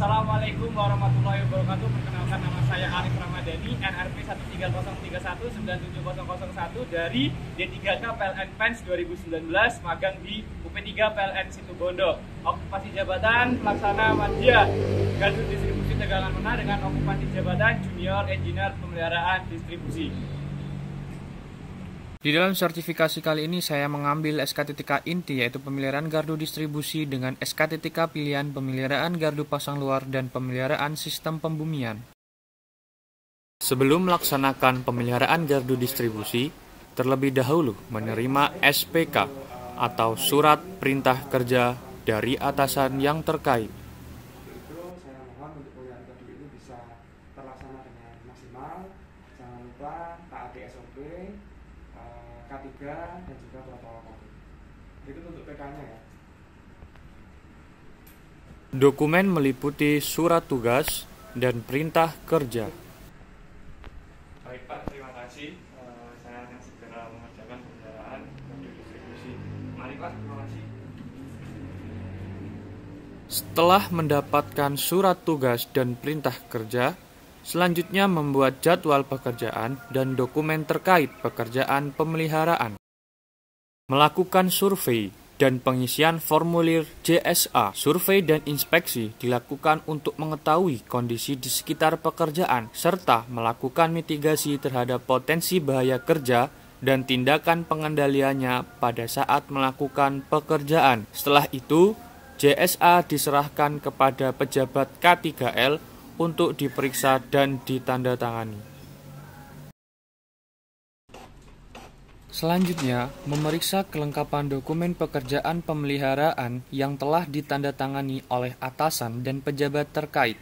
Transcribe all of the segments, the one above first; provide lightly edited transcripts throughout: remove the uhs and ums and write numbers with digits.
Assalamualaikum warahmatullahi wabarakatuh. Perkenalkan, nama saya Arif Ramadhani, NRP 130319701 dari D3K PLN PENS 2019, magang di UP3 PLN Situbondo. Okupasi jabatan pelaksana Madya Gardu Distribusi Tegangan Menah dengan okupasi jabatan Junior Engineer Pemeliharaan Distribusi. Di dalam sertifikasi kali ini saya mengambil SKTTK inti, yaitu pemeliharaan gardu distribusi, dengan SKTTK pilihan pemeliharaan gardu pasang luar dan pemeliharaan sistem pembumian. Sebelum melaksanakan pemeliharaan gardu distribusi, terlebih dahulu menerima SPK atau Surat Perintah Kerja dari atasan yang terkait. Saya mohon untuk pemeliharaan gardu ini bisa terlaksana dengan maksimal. Jangan lupa taati SOP, K3 dan juga protokol COVID. Itu untuk PK-nya ya. Dokumen meliputi surat tugas dan perintah kerja. Baik Pak, terima kasih. Saya akan segera mengerjakan pemeliharaan gardu distribusi. Mari Pak, terima kasih. Setelah mendapatkan surat tugas dan perintah kerja, selanjutnya membuat jadwal pekerjaan dan dokumen terkait pekerjaan pemeliharaan. Melakukan survei dan pengisian formulir JSA. Survei dan inspeksi dilakukan untuk mengetahui kondisi di sekitar pekerjaan, serta melakukan mitigasi terhadap potensi bahaya kerja dan tindakan pengendaliannya pada saat melakukan pekerjaan. Setelah itu, JSA diserahkan kepada pejabat K3L untuk diperiksa dan ditandatangani. Selanjutnya, memeriksa kelengkapan dokumen pekerjaan pemeliharaan yang telah ditandatangani oleh atasan dan pejabat terkait.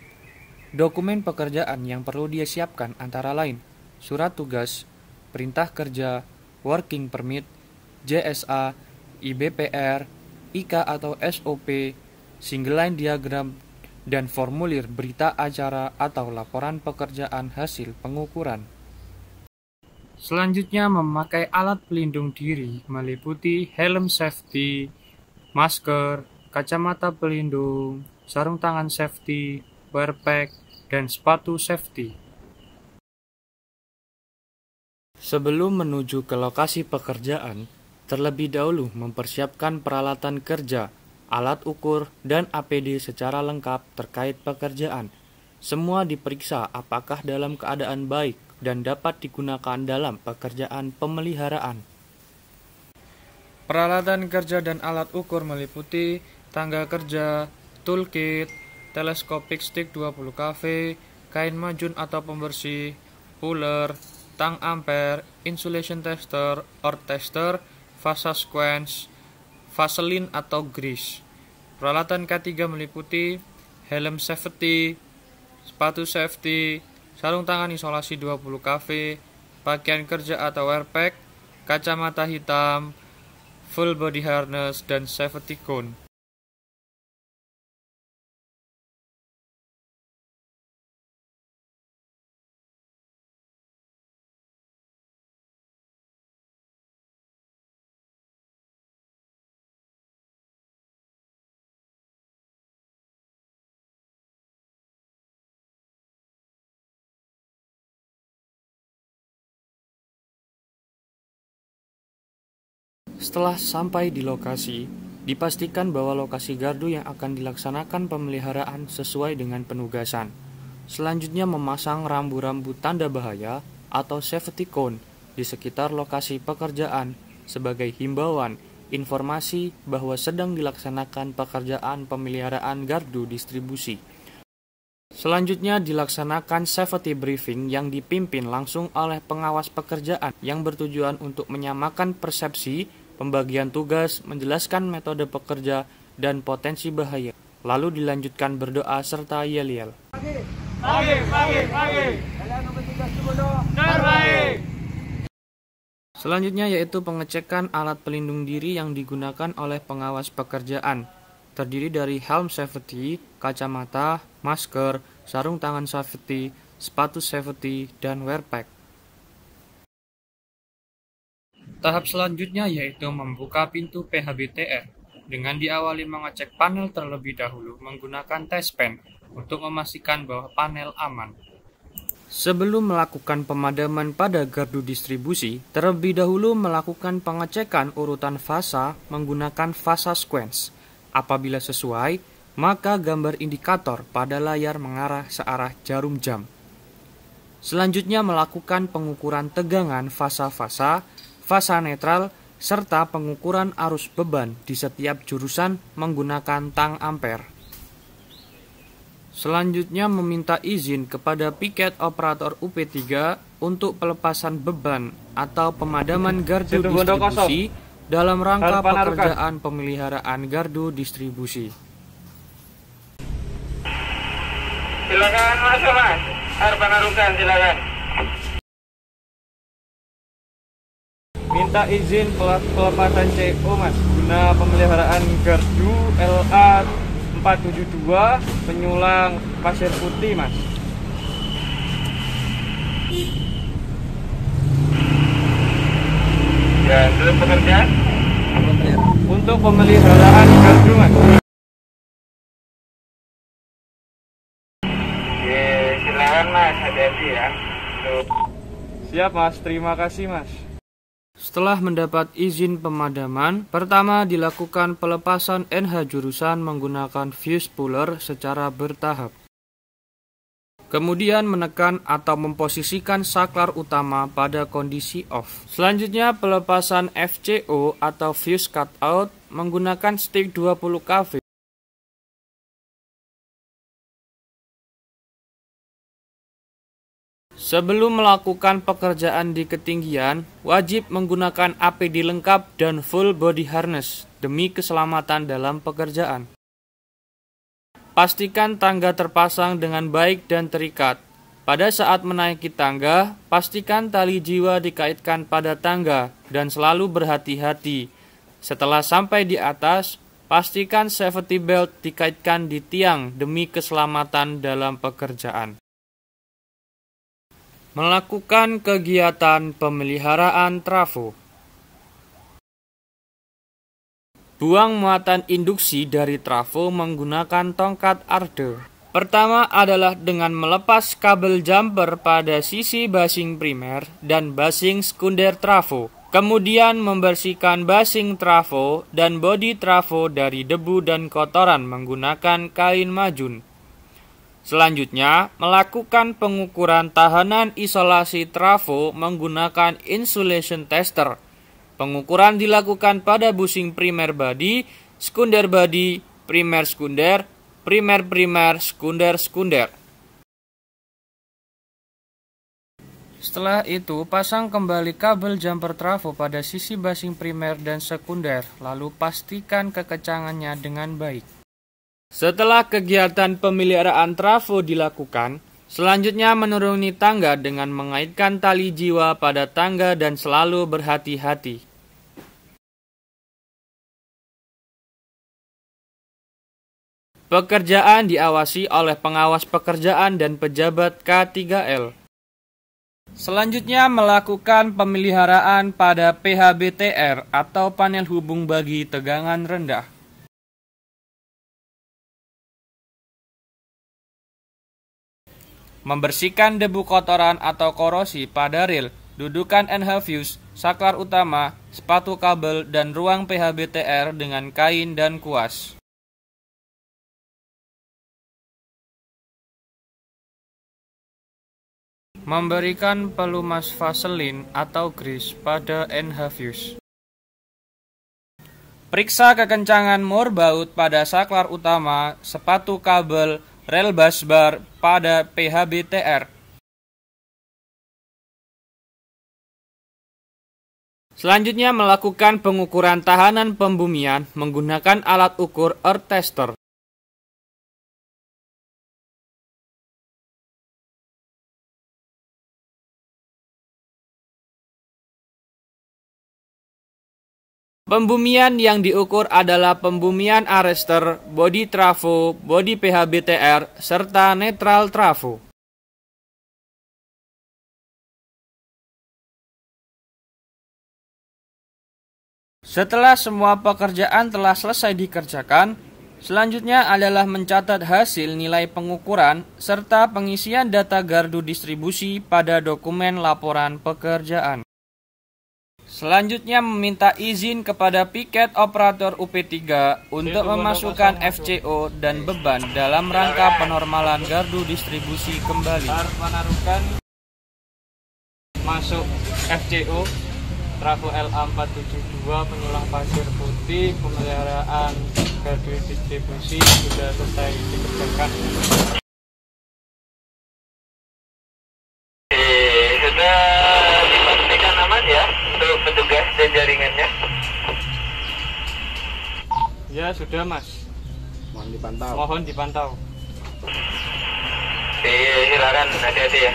Dokumen pekerjaan yang perlu disiapkan antara lain surat tugas, perintah kerja, working permit, JSA, IBPR, IK atau SOP, single line diagram, dan formulir berita acara atau laporan pekerjaan hasil pengukuran. Selanjutnya, memakai alat pelindung diri meliputi helm safety, masker, kacamata pelindung, sarung tangan safety, wear pack, dan sepatu safety. Sebelum menuju ke lokasi pekerjaan, terlebih dahulu mempersiapkan peralatan kerja, alat ukur, dan APD secara lengkap terkait pekerjaan. Semua diperiksa apakah dalam keadaan baik dan dapat digunakan dalam pekerjaan pemeliharaan. Peralatan kerja dan alat ukur meliputi tangga kerja, toolkit, telescopic stick 20 kV, kain majun atau pembersih, puller, tang ampere, insulation tester, or tester, fasa squence, vaseline atau grease. Peralatan K3 meliputi helm safety, sepatu safety, sarung tangan isolasi 20 kV, pakaian kerja atau wear pack, kacamata hitam, full body harness, dan safety cone. Setelah sampai di lokasi, dipastikan bahwa lokasi gardu yang akan dilaksanakan pemeliharaan sesuai dengan penugasan. Selanjutnya, memasang rambu-rambu tanda bahaya atau safety cone di sekitar lokasi pekerjaan sebagai himbauan informasi bahwa sedang dilaksanakan pekerjaan pemeliharaan gardu distribusi. Selanjutnya dilaksanakan safety briefing yang dipimpin langsung oleh pengawas pekerjaan yang bertujuan untuk menyamakan persepsi, pembagian tugas, menjelaskan metode pekerja, dan potensi bahaya. Lalu dilanjutkan berdoa serta yel-yel. Selanjutnya yaitu pengecekan alat pelindung diri yang digunakan oleh pengawas pekerjaan. Terdiri dari helm safety, kacamata, masker, sarung tangan safety, sepatu safety, dan wear pack. Tahap selanjutnya yaitu membuka pintu PHBTR dengan diawali mengecek panel terlebih dahulu menggunakan test pen untuk memastikan bahwa panel aman. Sebelum melakukan pemadaman pada gardu distribusi, terlebih dahulu melakukan pengecekan urutan fasa menggunakan fasa sequence. Apabila sesuai, maka gambar indikator pada layar mengarah searah jarum jam. Selanjutnya melakukan pengukuran tegangan fasa-fasa, fasa netral, serta pengukuran arus beban di setiap jurusan menggunakan tang ampere. Selanjutnya meminta izin kepada piket operator UP3 untuk pelepasan beban atau pemadaman gardu distribusi dalam rangka pekerjaan pemeliharaan gardu distribusi. Silakan masuk Mas. Harapan Arukan silakan. Minta izin pelepasan CO Mas guna pemeliharaan gardu LA 472 penyulang Pasir Putih Mas. Ya, untuk pekerjaan? Untuk pemeliharaan gardu Mas. Oke, silakan Mas, hati-hati ya. Siap Mas, terima kasih Mas. Setelah mendapat izin pemadaman, pertama dilakukan pelepasan NH jurusan menggunakan fuse puller secara bertahap. Kemudian menekan atau memposisikan saklar utama pada kondisi off. Selanjutnya pelepasan FCO atau fuse cutout menggunakan stick 20 kV. Sebelum melakukan pekerjaan di ketinggian, wajib menggunakan APD lengkap dan full body harness demi keselamatan dalam pekerjaan. Pastikan tangga terpasang dengan baik dan terikat. Pada saat menaiki tangga, pastikan tali jiwa dikaitkan pada tangga dan selalu berhati-hati. Setelah sampai di atas, pastikan safety belt dikaitkan di tiang demi keselamatan dalam pekerjaan. Melakukan kegiatan pemeliharaan trafo. Buang muatan induksi dari trafo menggunakan tongkat Arde. Pertama adalah dengan melepas kabel jumper pada sisi basing primer dan basing sekunder trafo. Kemudian membersihkan basing trafo dan bodi trafo dari debu dan kotoran menggunakan kain majun. Selanjutnya, melakukan pengukuran tahanan isolasi trafo menggunakan insulation tester. Pengukuran dilakukan pada bushing primer body, sekunder body, primer sekunder, primer sekunder. Setelah itu, pasang kembali kabel jumper trafo pada sisi basing primer dan sekunder, lalu pastikan kekencangannya dengan baik. Setelah kegiatan pemeliharaan trafo dilakukan, selanjutnya menuruni tangga dengan mengaitkan tali jiwa pada tangga dan selalu berhati-hati. Pekerjaan diawasi oleh pengawas pekerjaan dan pejabat K3L. Selanjutnya melakukan pemeliharaan pada PHBTR atau panel hubung bagi tegangan rendah. Membersihkan debu kotoran atau korosi pada ril, dudukan NH fuse, saklar utama, sepatu kabel, dan ruang PHBTR dengan kain dan kuas. Memberikan pelumas vaselin atau grease pada NH fuse. Periksa kekencangan mur baut pada saklar utama, sepatu kabel, rel busbar pada PHBTR. Selanjutnya melakukan pengukuran tahanan pembumian menggunakan alat ukur earth tester. Pembumian yang diukur adalah pembumian arrester, bodi trafo, bodi PHBTR, serta netral trafo. Setelah semua pekerjaan telah selesai dikerjakan, Selanjutnya adalah mencatat hasil nilai pengukuran serta pengisian data gardu distribusi pada dokumen laporan pekerjaan. Selanjutnya meminta izin kepada piket operator UP3 untuk memasukkan FCO dan beban dalam rangka penormalan gardu distribusi kembali. Menaruhkan masuk FCO Trafo LA472 penyulang pasir putih, pemeliharaan gardu distribusi sudah selesai dikerjakan. Sudah dipastikan aman ya untuk petugas dan jaringannya? Ya sudah Mas. Mohon dipantau. Silakan hati-hati ya.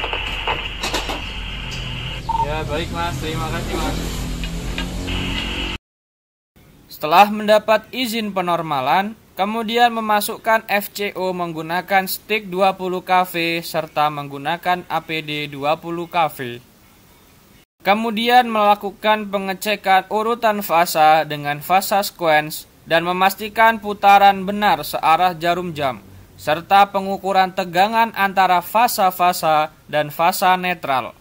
Ya baik Mas, terima kasih Mas. Setelah mendapat izin penormalan, kemudian memasukkan FCO menggunakan stick 20 kV serta menggunakan APD 20 kV. Kemudian melakukan pengecekan urutan fasa dengan fasa sequence dan memastikan putaran benar searah jarum jam, serta pengukuran tegangan antara fasa-fasa dan fasa netral.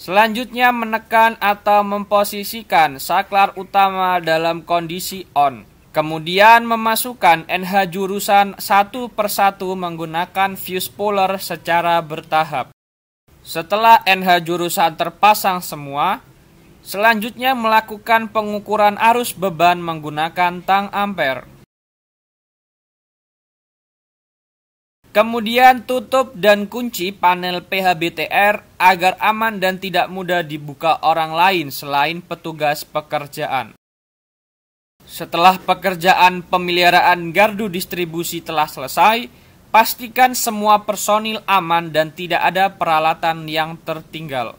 Selanjutnya menekan atau memposisikan saklar utama dalam kondisi on. Kemudian memasukkan NH jurusan satu persatu menggunakan fuse puller secara bertahap. Setelah NH jurusan terpasang semua, selanjutnya melakukan pengukuran arus beban menggunakan tang ampere. Kemudian tutup dan kunci panel PHBTR agar aman dan tidak mudah dibuka orang lain selain petugas pekerjaan. Setelah pekerjaan pemeliharaan gardu distribusi telah selesai, pastikan semua personil aman dan tidak ada peralatan yang tertinggal.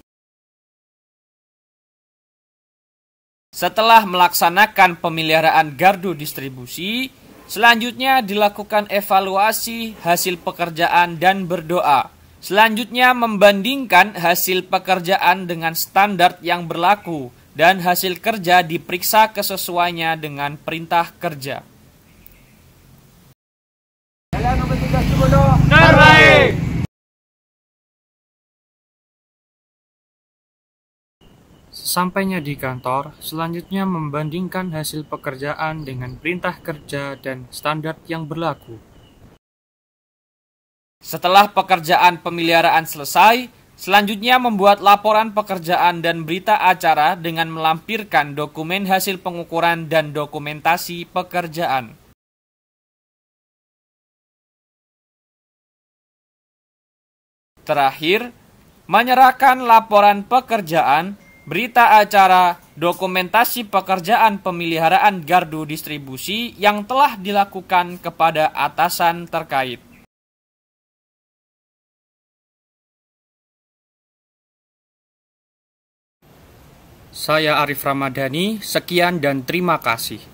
Setelah melaksanakan pemeliharaan gardu distribusi, selanjutnya dilakukan evaluasi hasil pekerjaan dan berdoa. Selanjutnya membandingkan hasil pekerjaan dengan standar yang berlaku dan hasil kerja diperiksa kesesuaiannya dengan perintah kerja. Terbaik. Sesampainya di kantor, selanjutnya membandingkan hasil pekerjaan dengan perintah kerja dan standar yang berlaku. Setelah pekerjaan pemeliharaan selesai, selanjutnya membuat laporan pekerjaan dan berita acara dengan melampirkan dokumen hasil pengukuran dan dokumentasi pekerjaan. Terakhir, menyerahkan laporan pekerjaan, berita acara, dokumentasi pekerjaan pemeliharaan gardu distribusi yang telah dilakukan kepada atasan terkait. Saya Arif Ramadhani, sekian dan terima kasih.